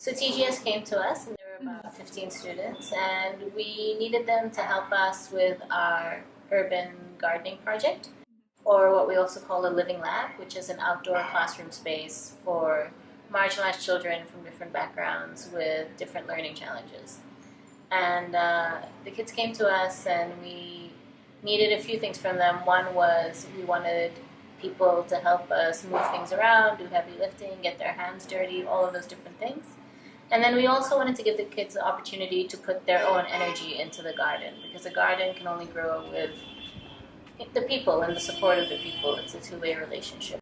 So TGS came to us, and there were about 15 students, and we needed them to help us with our urban gardening project, or what we also call a living lab, which is an outdoor classroom space for marginalized children from different backgrounds with different learning challenges. And the kids came to us, and we needed a few things from them. One was we wanted people to help us move things around, do heavy lifting, get their hands dirty, all of those different things. And then we also wanted to give the kids the opportunity to put their own energy into the garden, because a garden can only grow with the people and the support of the people. It's a two-way relationship.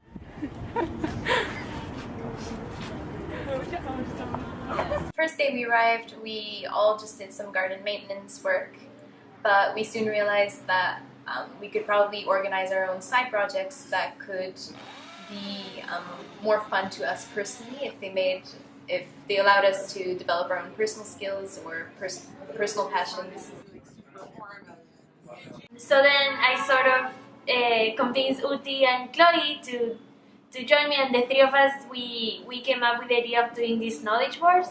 First day we arrived, we all just did some garden maintenance work, but we soon realized that we could probably organize our own side projects that could be more fun to us personally if they allowed us to develop our own personal skills or personal passions. So then I sort of convinced Uti and Chloe to join me, and the three of us, we came up with the idea of doing these knowledge boards.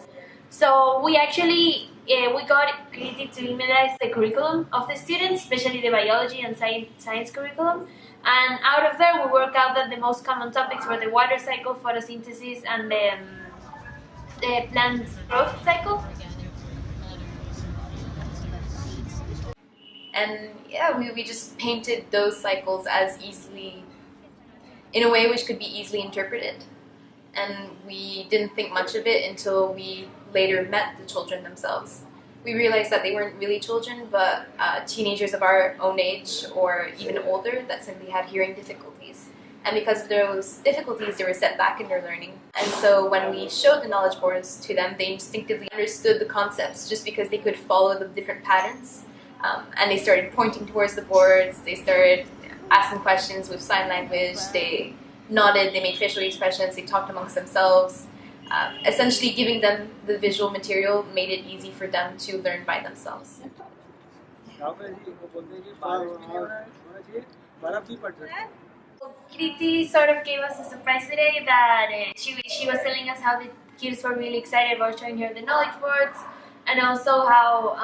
So we actually, we got created to immunize the curriculum of the students, especially the biology and science curriculum. And out of there, we worked out that the most common topics were the water cycle, photosynthesis, and the plant growth cycle. And yeah, we just painted those cycles as easily, in a way which could be easily interpreted. And we didn't think much of it until we later met the children themselves. We realized that they weren't really children, but teenagers of our own age or even older that simply had hearing difficulties. And because of those difficulties, they were set back in their learning. And so when we showed the knowledge boards to them, they instinctively understood the concepts just because they could follow the different patterns. And they started pointing towards the boards, they started asking questions with sign language, they nodded, they made facial expressions, they talked amongst themselves. Essentially giving them the visual material made it easy for them to learn by themselves. Kriti sort of gave us a surprise today that she was telling us how the kids were really excited about showing her the knowledge boards, and also how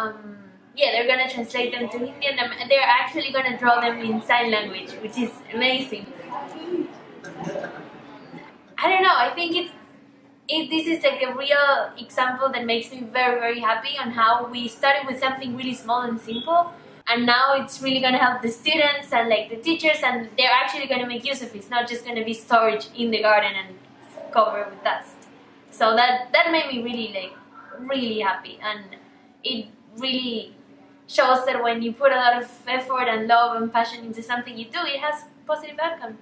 they're gonna translate them to Hindi, and they're actually gonna draw them in sign language, which is amazing. I don't know, I think this is like a real example that makes me very, very happy on how we started with something really small and simple, and now it's really gonna help the students and like the teachers, and they're actually gonna make use of it. It's not just gonna be storage in the garden and covered with dust. So that made me really happy, and it really shows that when you put a lot of effort and love and passion into something you do, it has positive outcome.